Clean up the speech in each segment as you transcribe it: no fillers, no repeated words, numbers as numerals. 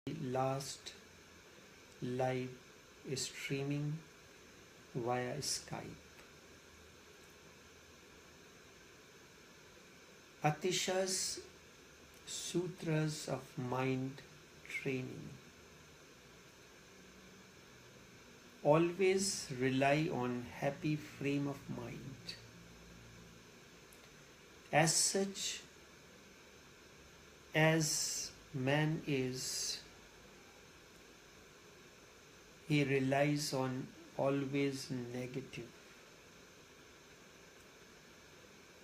last live streaming via Skype. Atishas Sutras of Mind Training. Always rely on happy frame of mind. As such as man is, he relies on always negative.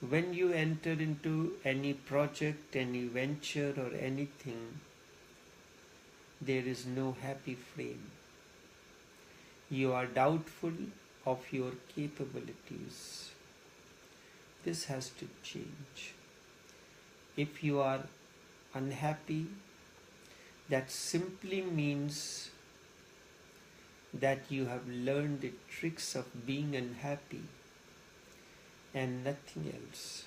When you enter into any project, any venture or anything, there is no happy frame. You are doubtful of your capabilities. This has to change. If you are unhappy, that simply means that you have learned the tricks of being unhappy and nothing else.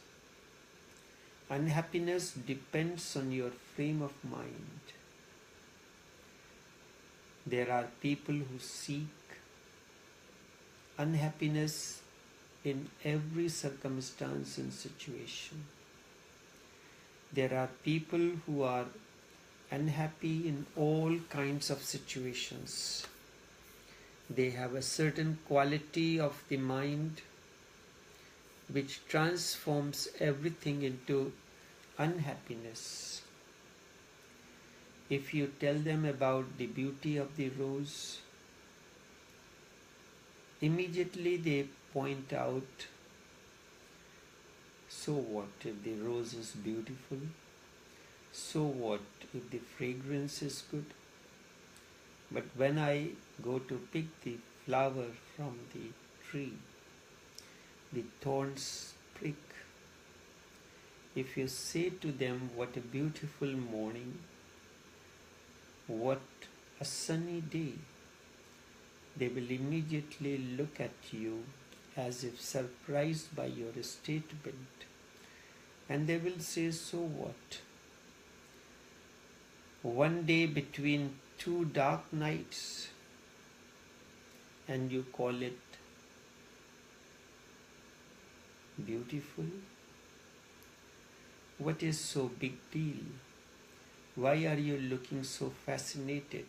Unhappiness depends on your frame of mind. There are people who seek unhappiness in every circumstance and situation. There are people who are unhappy in all kinds of situations. They have a certain quality of the mind which transforms everything into unhappiness. If you tell them about the beauty of the rose, immediately they point out, so what if the rose is beautiful? So what if the fragrance is good? But when I go to pick the flower from the tree, the thorns prick. If you say to them, what a beautiful morning, what a sunny day, they will immediately look at you as if surprised by your statement, and they will say, so what? One day between two dark nights, and you call it beautiful? What is so big deal? Why are you looking so fascinated?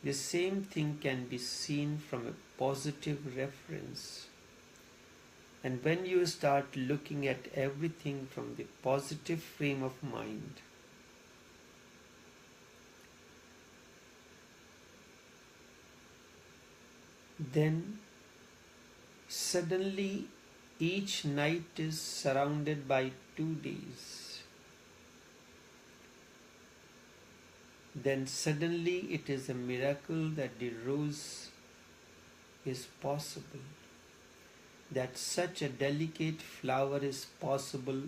The same thing can be seen from a positive reference. And when you start looking at everything from the positive frame of mind, then suddenly each night is surrounded by 2 days. Then suddenly it is a miracle that the rose is possible, that such a delicate flower is possible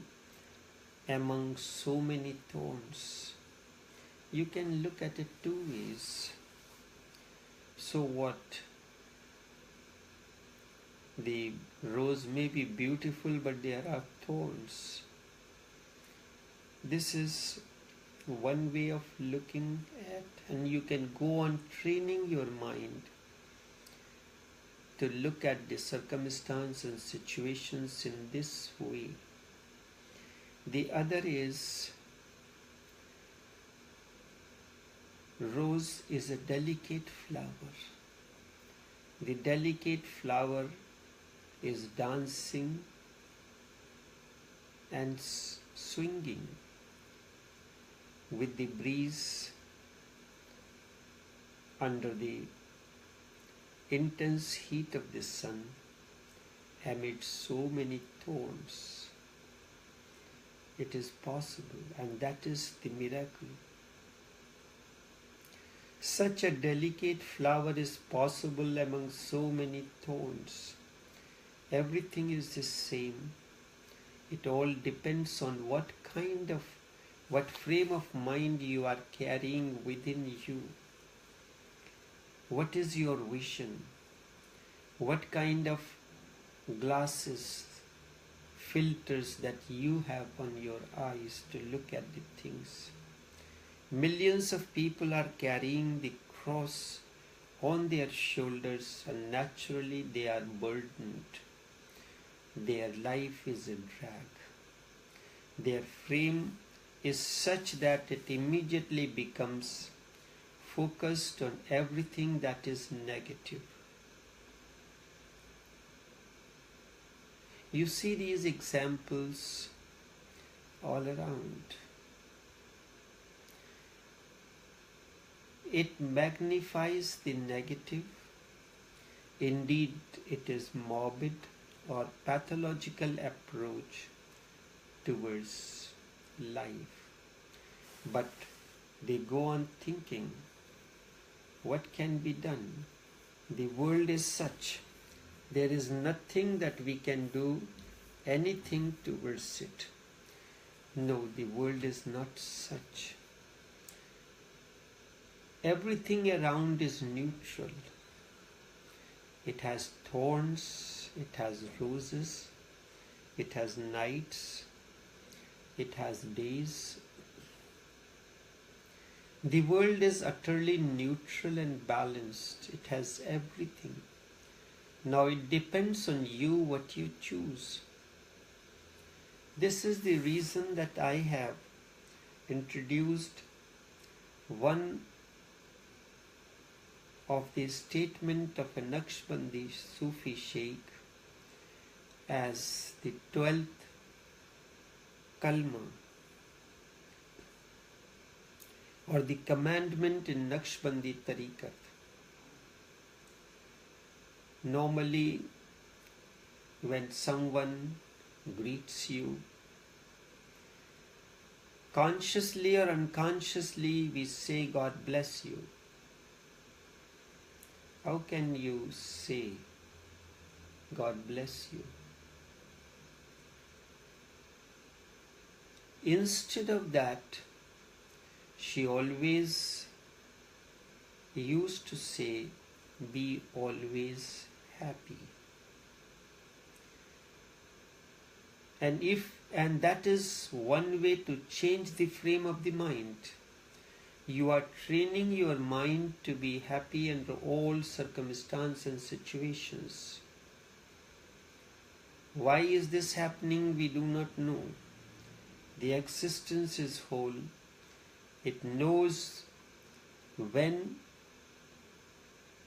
among so many thorns. You can look at it 2 ways. So what? The rose may be beautiful, but there are thorns. This is one way of looking at, and you can go on training your mind to look at the circumstance and situations in this way. The other is, rose is a delicate flower. The delicate flower is dancing and swinging with the breeze under the intense heat of the sun amid so many thorns. It is possible, and that is the miracle. Such a delicate flower is possible among so many thorns. Everything is the same. It all depends on what frame of mind you are carrying within you. What is your vision? What kind of glasses, filters that you have on your eyes to look at the things? Millions of people are carrying the cross on their shoulders, and naturally they are burdened. Their life is a drag. Their frame is such that it immediately becomes focused on everything that is negative. You see these examples all around. It magnifies the negative. Indeed, it is morbid or pathological approach towards life. But they go on thinking, what can be done? The world is such. There is nothing that we can do anything towards it. No, the world is not such. Everything around is neutral. It has thorns, it has roses, it has nights, it has days. The world is utterly neutral and balanced. It has everything. Now it depends on you what you choose. This is the reason that I have introduced one of the statement of a Naqshbandi Sufi Sheikh as the 12th Kalma, or the commandment in Naqshbandi Tariqat. Normally, when someone greets you, consciously or unconsciously we say, God bless you. How can you say, God bless you? Instead of that, she always used to say, be always happy. And that is one way to change the frame of the mind. You are training your mind to be happy under all circumstances and situations. Why is this happening? We do not know. The existence is whole. It knows when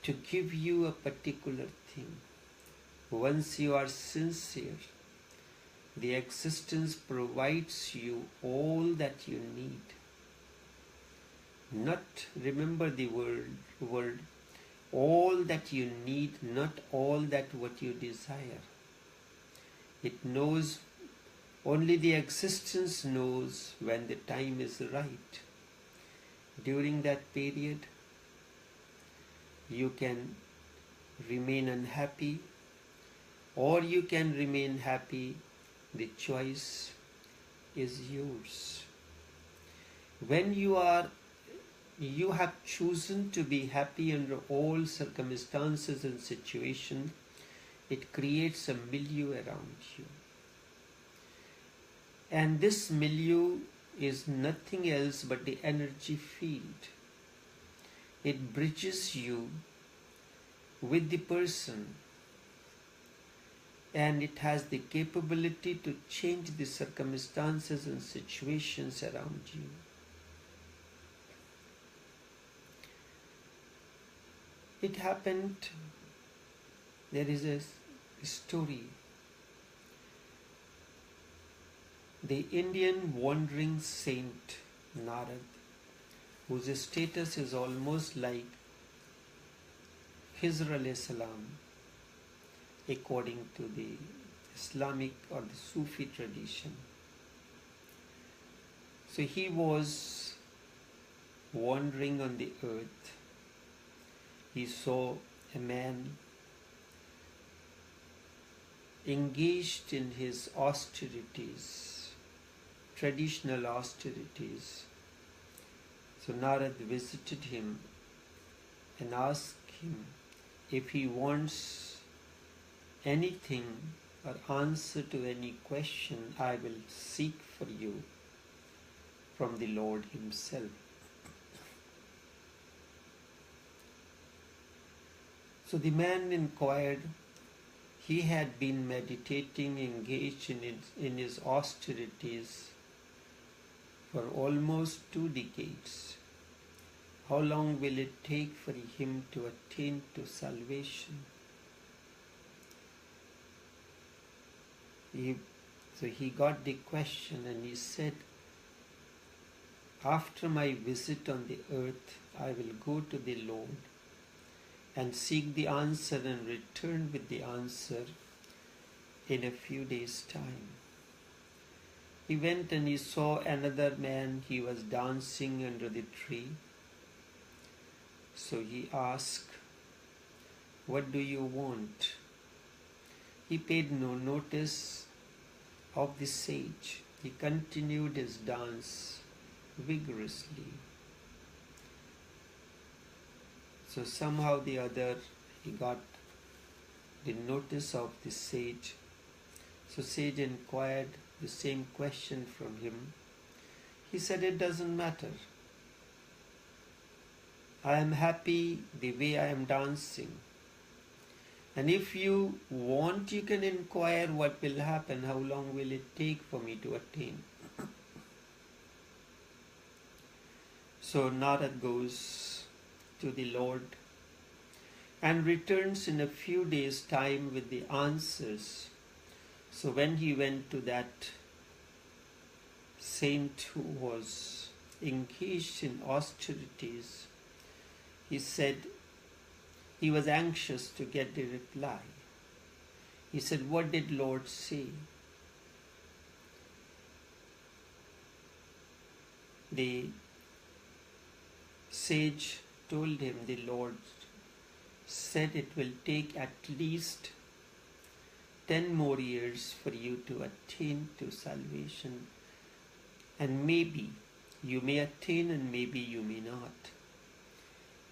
to give you a particular thing. Once you are sincere, the existence provides you all that you need. Not, remember the word, all that you need, not all that what you desire. It knows, only the existence knows when the time is right. During that period, you can remain unhappy or you can remain happy. The choice is yours. When you have chosen to be happy under all circumstances and situations, it creates a milieu around you. And this milieu is nothing else but the energy field. It bridges you with the person, and it has the capability to change the circumstances and situations around you. It happened, there is a story. The Indian wandering saint Narad, whose status is almost like Khizr alayhi salam, according to the Islamic or the Sufi tradition. So he was wandering on the earth. He saw a man engaged in his austerities, traditional austerities. So Narad visited him and asked him if he wants anything or answer to any question, I will seek for you from the Lord himself. So the man inquired. He had been meditating, engaged in his austerities for almost 2 decades. How long will it take for him to attain to salvation? So he got the question and he said, after my visit on the earth, I will go to the Lord and seek the answer and return with the answer in a few days' time. He went and he saw another man. He was dancing under the tree. So he asked, what do you want? He paid no notice of the sage. He continued his dance vigorously. So somehow the other, he got the notice of the sage. So sage inquired the same question from him. He said, it doesn't matter. I am happy the way I am dancing. And if you want, you can inquire what will happen, how long will it take for me to attain. So Narad goes to the Lord and returns in a few days' time with the answers. So when he went to that saint who was engaged in austerities, he said he was anxious to get the reply. He said, what did Lord say? The sage told him the Lord said it will take at least 10 more years for you to attain to salvation, and maybe you may attain and maybe you may not.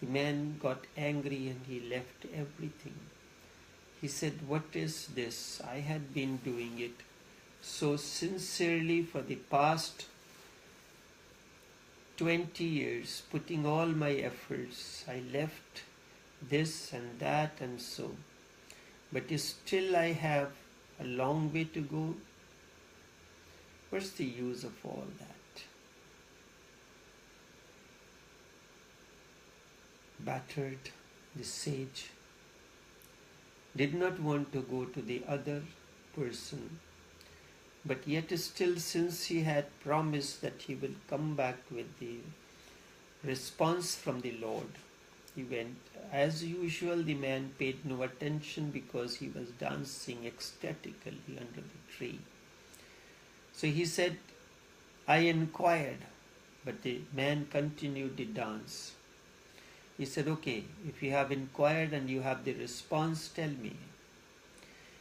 The man got angry and he left everything. He said, what is this? I had been doing it so sincerely for the past 20 years, putting all my efforts. I left this and that and so. But still I have a long way to go. What's the use of all that? Battered, the sage did not want to go to the other person, but yet still, since he had promised that he will come back with the response from the Lord, he went. As usual, the man paid no attention because he was dancing ecstatically under the tree. So he said, I inquired, but the man continued the dance. He said, okay, if you have inquired and you have the response, tell me.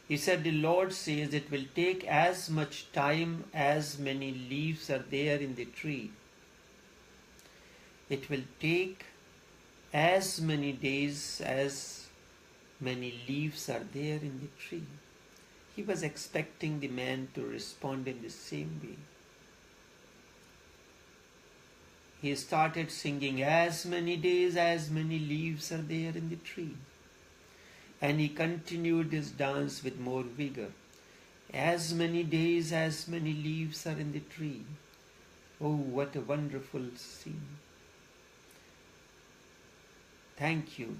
He said, the Lord says it will take as much time as many leaves are there in the tree. It will take as many days as many leaves are there in the tree. He was expecting the man to respond in the same way. He started singing, as many days, as many leaves are there in the tree. And he continued his dance with more vigor. As many days, as many leaves are in the tree. Oh, what a wonderful scene. Thank you.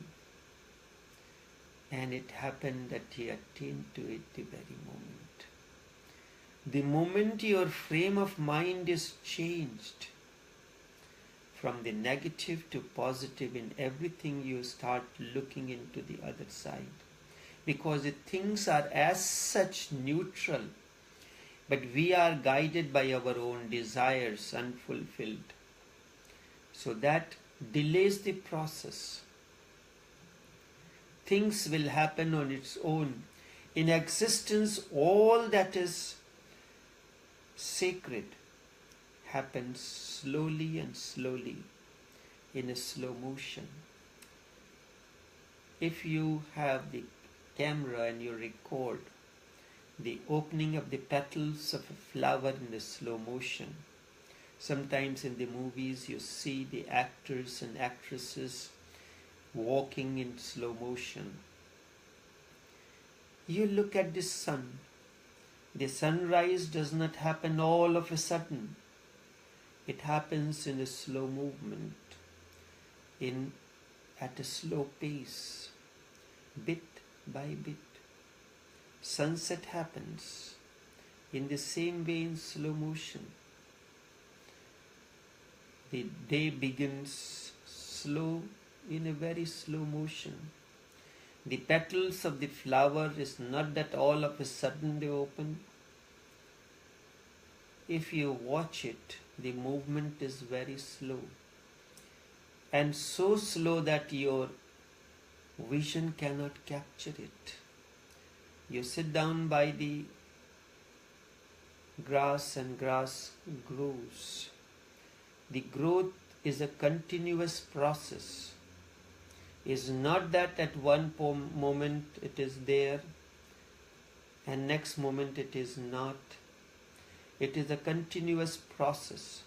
And it happened that he attained to it the very moment. The moment your frame of mind is changed from the negative to positive in everything, you start looking into the other side. Because the things are as such neutral, but we are guided by our own desires unfulfilled. So that delays the process. Things will happen on its own. In existence, all that is sacred happens slowly and slowly in a slow motion. If you have the camera and you record the opening of the petals of a flower in a slow motion, sometimes in the movies you see the actors and actresses walking in slow motion. You look at the sun. The sunrise does not happen all of a sudden. It happens in a slow movement, at a slow pace, bit by bit. Sunset happens in the same way in slow motion. The day begins slow, in a very slow motion. The petals of the flower is not that all of a sudden they open. If you watch it, the movement is very slow. And so slow that your vision cannot capture it. You sit down by the grass and grass grows. The growth is a continuous process. It's not that at one moment it is there and next moment it is not. It is a continuous process.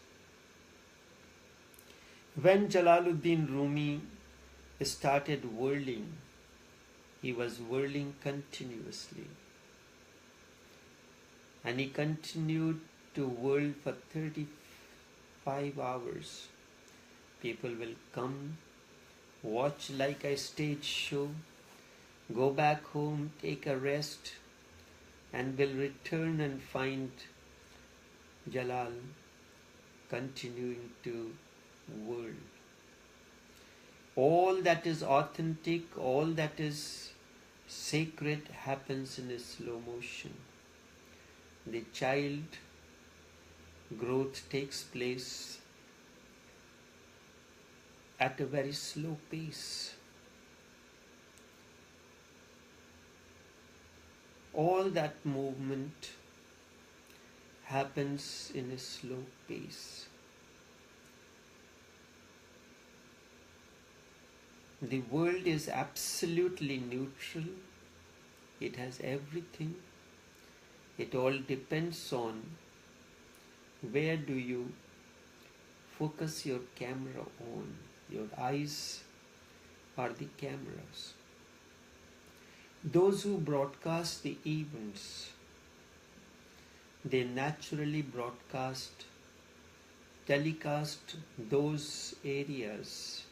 When Jalaluddin Rumi started whirling, he was whirling continuously. And he continued to whirl for 35 hours. People will come, watch like a stage show, go back home, take a rest, and will return and find Jalal continuing to whirl. All that is authentic, all that is sacred happens in a slow motion. The child growth takes place at a very slow pace. All that movement happens in a slow pace. The world is absolutely neutral. It has everything. It all depends on where do you focus your camera on. Your eyes are the cameras. Those who broadcast the events, they naturally telecast those areas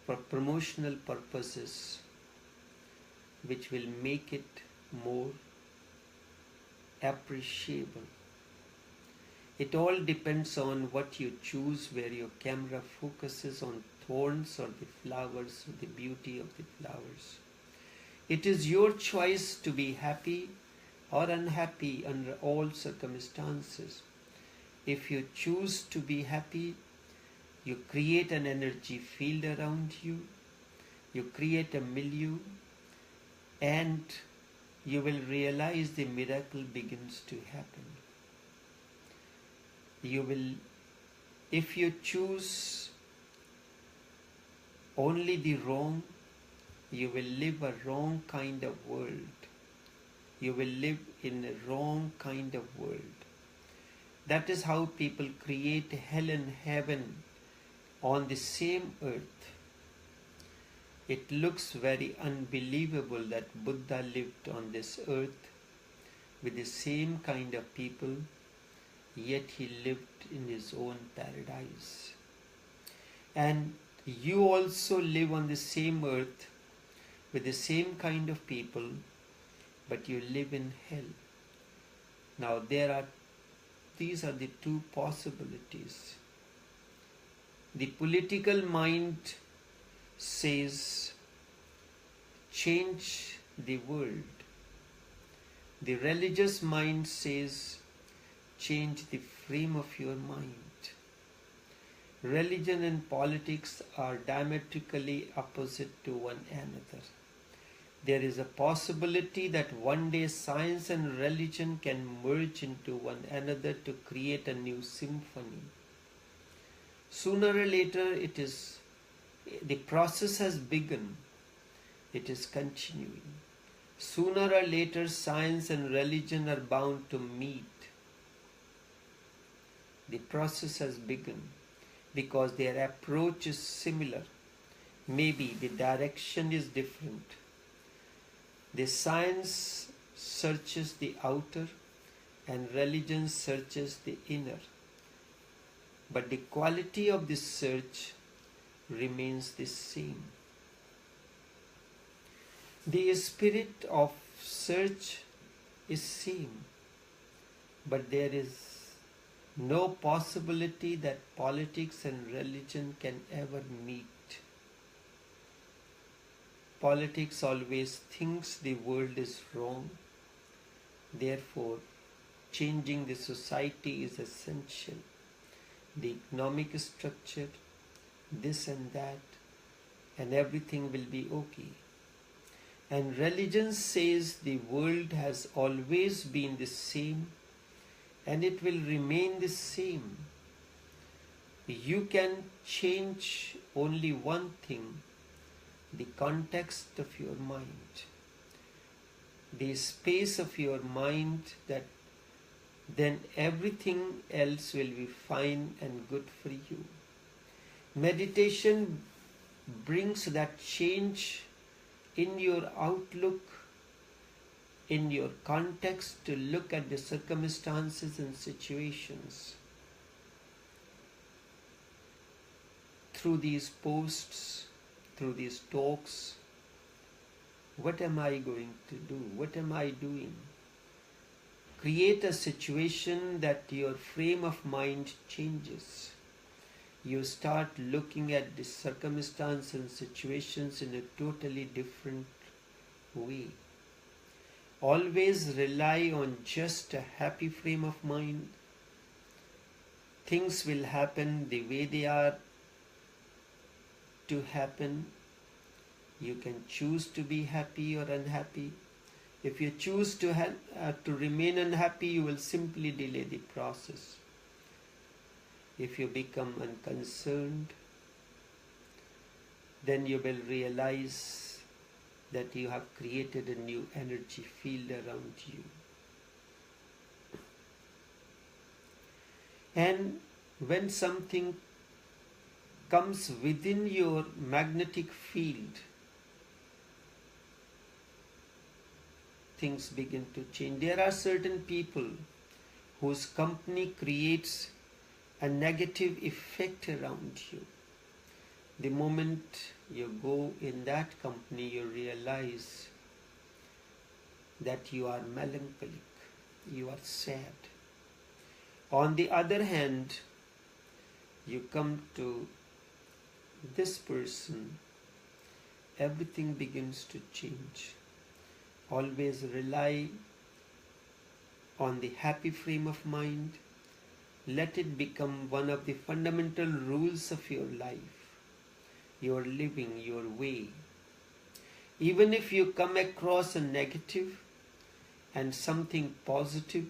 for promotional purposes, which will make it more appreciable. It all depends on what you choose, where your camera focuses on thorns or the flowers, or the beauty of the flowers. It is your choice to be happy or unhappy under all circumstances. If you choose to be happy, you create an energy field around you, you create a milieu, and you will realize the miracle begins to happen. If you choose only the wrong, you will live a wrong kind of world. You will live in a wrong kind of world. That is how people create hell and heaven on the same earth. It looks very unbelievable that Buddha lived on this earth with the same kind of people, yet he lived in his own paradise. And you also live on the same earth with the same kind of people, but you live in hell. Now these are the two possibilities. The political mind says, change the world. The religious mind says, change the frame of your mind. Religion and politics are diametrically opposite to one another. There is a possibility that one day science and religion can merge into one another to create a new symphony. Sooner or later, the process has begun. It is continuing. Sooner or later, science and religion are bound to meet. The process has begun because their approach is similar. Maybe the direction is different. The science searches the outer and religion searches the inner. But the quality of the search remains the same. The spirit of search is same, but there is no possibility that politics and religion can ever meet. Politics always thinks the world is wrong. Therefore, changing the society is essential. The economic structure, this and that, and everything will be okay. And religion says the world has always been the same and it will remain the same. You can change only one thing, the context of your mind, the space of your mind, that then everything else will be fine and good for you. Meditation brings that change in your outlook, in your context, to look at the circumstances and situations. Through these posts, through these talks, what am I going to do? What am I doing? Create a situation that your frame of mind changes. You start looking at the circumstances and situations in a totally different way. Always rely on just a happy frame of mind. Things will happen the way they are to happen. You can choose to be happy or unhappy. If you choose to remain unhappy, you will simply delay the process. If you become unconcerned, then you will realize that you have created a new energy field around you. And when something comes within your magnetic field, things begin to change. There are certain people whose company creates a negative effect around you. The moment you go in that company, you realize that you are melancholic, you are sad. On the other hand, you come to this person, everything begins to change. Always rely on the happy frame of mind. Let it become one of the fundamental rules of your life, your living, your way. Even if you come across a negative and something positive,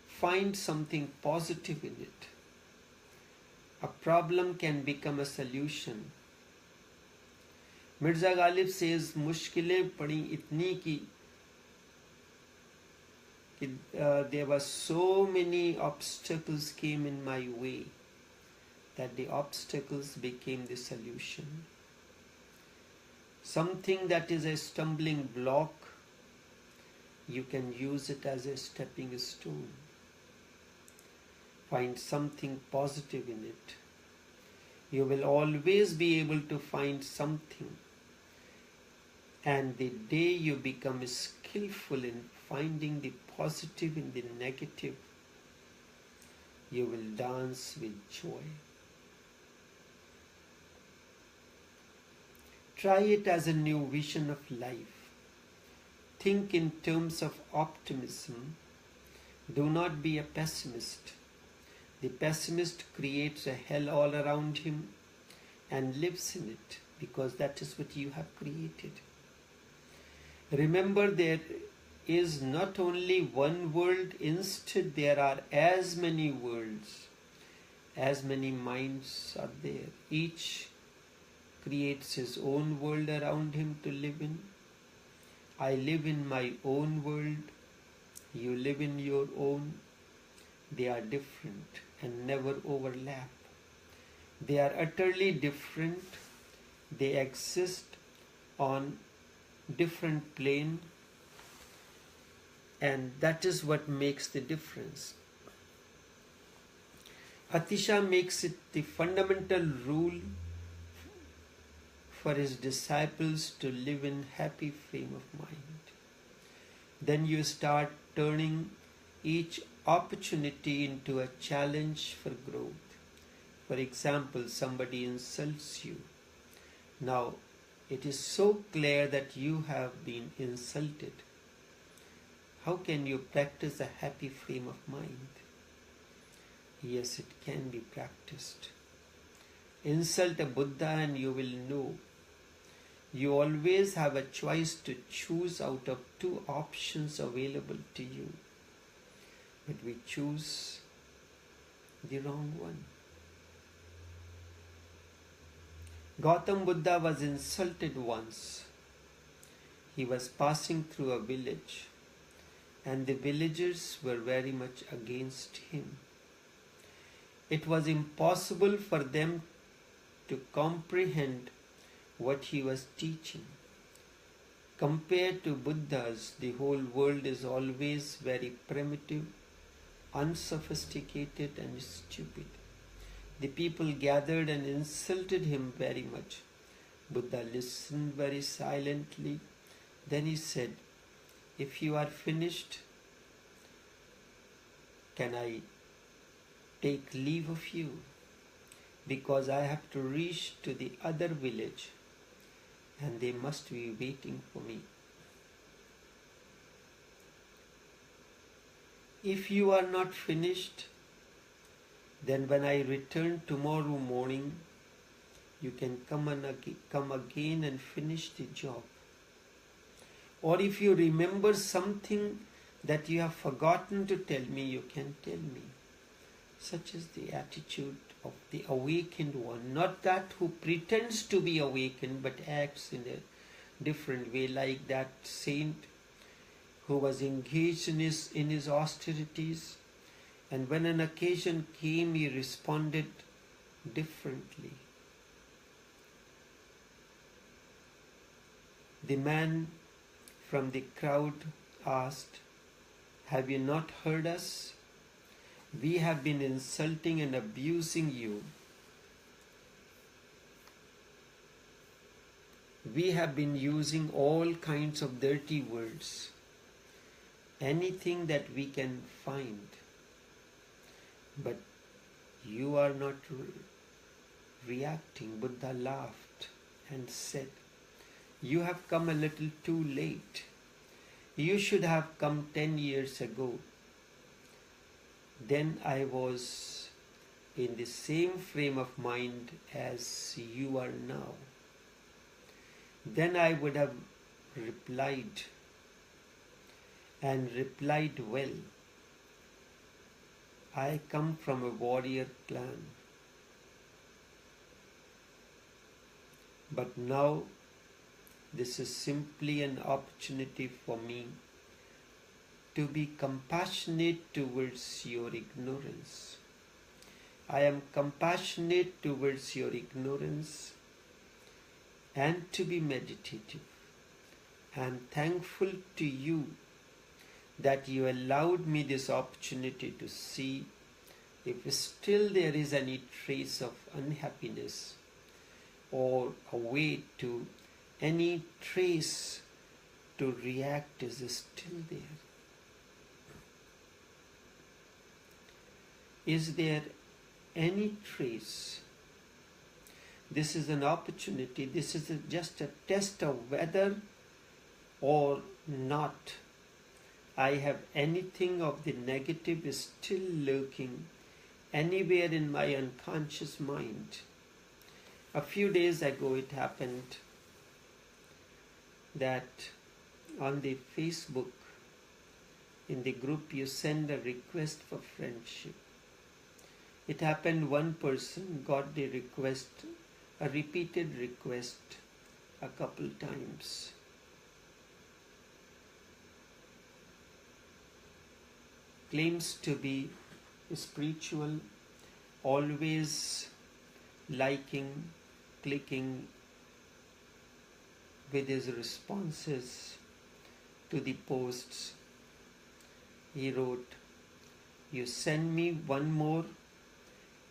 find something positive in it. A problem can become a solution. Mirza Ghalib says, मुश्किलें पड़ी इतनी कि there were so many obstacles came in my way that the obstacles became the solution. Something that is a stumbling block, you can use it as a stepping stone. Find something positive in it. You will always be able to find something. And the day you become skillful in finding the positive in the negative, you will dance with joy. Try it as a new vision of life. Think in terms of optimism. Do not be a pessimist. The pessimist creates a hell all around him and lives in it because that is what you have created. Remember, there is not only one world, instead there are as many worlds, as many minds are there. Each creates his own world around him to live in. I live in my own world, you live in your own. They are different and never overlap. They are utterly different. They exist on different plane, and that is what makes the difference. Atisha makes it the fundamental rule for his disciples to live in happy frame of mind. Then you start turning each opportunity into a challenge for growth. For example, somebody insults you. Now, it is so clear that you have been insulted. How can you practice a happy frame of mind? Yes, it can be practiced. Insult a Buddha and you will know. You always have a choice to choose out of two options available to you. But we choose the wrong one. Gautam Buddha was insulted once. He was passing through a village, and the villagers were very much against him. It was impossible for them to comprehend what he was teaching. Compared to Buddhas, the whole world is always very primitive, unsophisticated and stupid. The people gathered and insulted him very much. Buddha listened very silently. Then he said, "If you are finished, can I take leave of you? Because I have to reach to the other village and they must be waiting for me. If you are not finished, then when I return tomorrow morning, you can come again and finish the job. Or if you remember something that you have forgotten to tell me, you can tell me." Such is the attitude of the awakened one, not that who pretends to be awakened but acts in a different way, like that saint who was engaged in his austerities, and when an occasion came, he responded differently. The man from the crowd asked, "Have you not heard us? We have been insulting and abusing you. We have been using all kinds of dirty words, anything that we can find. But you are not reacting." Buddha laughed and said, "You have come a little too late. You should have come 10 years ago. Then I was in the same frame of mind as you are now. Then I would have replied, and replied well. I come from a warrior clan. But now this is simply an opportunity for me to be compassionate towards your ignorance. I am compassionate towards your ignorance and to be meditative. I am thankful to you that you allowed me this opportunity to see if still there is any trace of unhappiness or a way to any trace to react is still there. Is there any trace? This is an opportunity. This is just a test of whether or not I have anything of the negative is still lurking anywhere in my unconscious mind. A few days ago it happened that on the Facebook, in the group, you send a request for friendship. It happened one person got the request, a repeated request, a couple times. Claims to be spiritual, always liking, clicking with his responses to the posts. He wrote, "You send me one more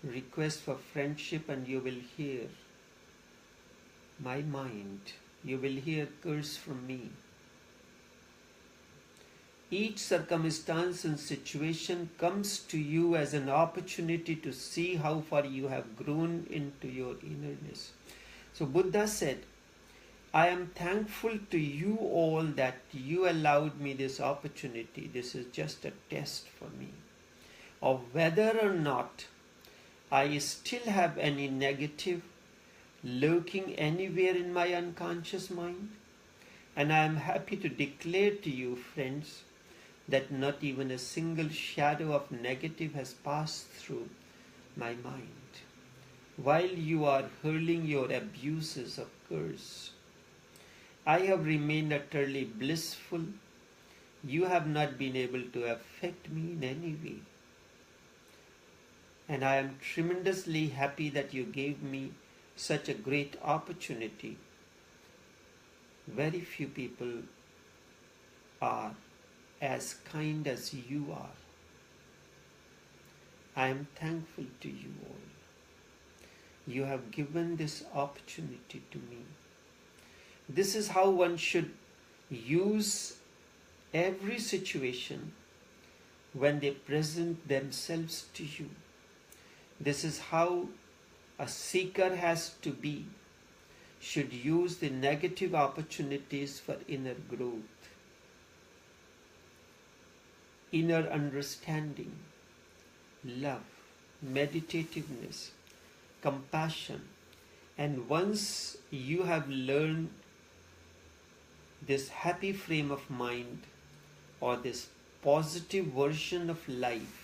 request for friendship and you will hear my mind. You will hear curse from me. Each circumstance and situation comes to you as an opportunity to see how far you have grown into your innerness." So Buddha said, "I am thankful to you all that you allowed me this opportunity. This is just a test for me of whether or not I still have any negative lurking anywhere in my unconscious mind. And I am happy to declare to you, friends, that not even a single shadow of negative has passed through my mind while you are hurling your abuses of curse. I have remained utterly blissful. You have not been able to affect me in any way. And I am tremendously happy that you gave me such a great opportunity. Very few people are as kind as you are. I am thankful to you all. You have given this opportunity to me." This is how one should use every situation when they present themselves to you. This is how a seeker has to be, should use the negative opportunities for inner growth, inner understanding, love, meditativeness, compassion. And once you have learned this happy frame of mind or this positive version of life,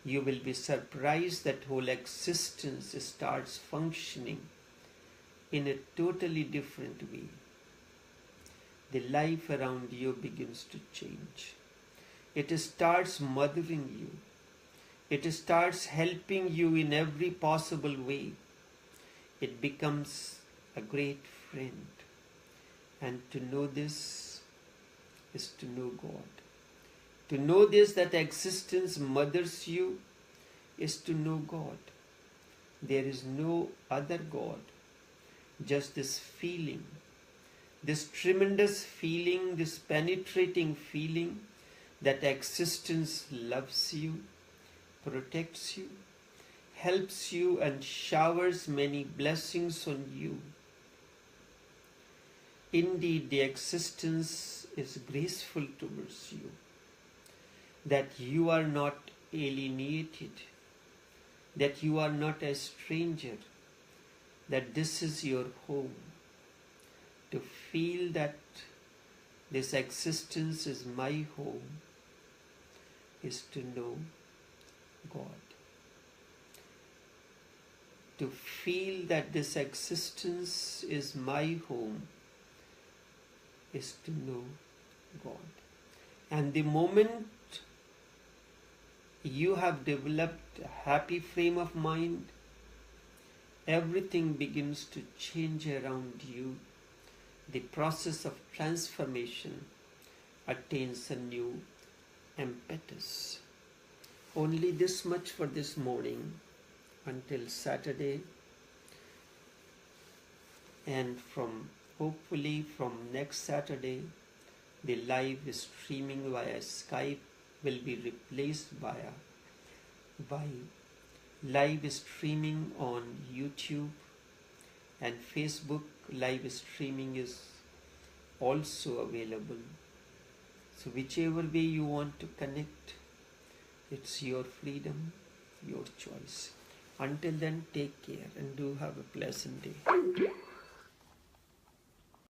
you will be surprised that whole existence starts functioning in a totally different way. The life around you begins to change. It starts mothering you. It starts helping you in every possible way. It becomes a great friend. And to know this is to know God. To know this, that existence mothers you, is to know God. There is no other God. Just this feeling, this tremendous feeling, this penetrating feeling that existence loves you, protects you, helps you, and showers many blessings on you. Indeed, the existence is graceful towards you, that you are not alienated, that you are not a stranger, that this is your home. To feel that this existence is my home is to know God. To feel that this existence is my home is to know God. And the moment you have developed a happy frame of mind, everything begins to change around you. The process of transformation attains a new impetus. Only this much for this morning, until Saturday, and hopefully from next Saturday, the live streaming via Skype will be replaced by live streaming on YouTube, and Facebook live streaming is also available. So whichever way you want to connect, it's your freedom, your choice. Until then, take care and do have a pleasant day.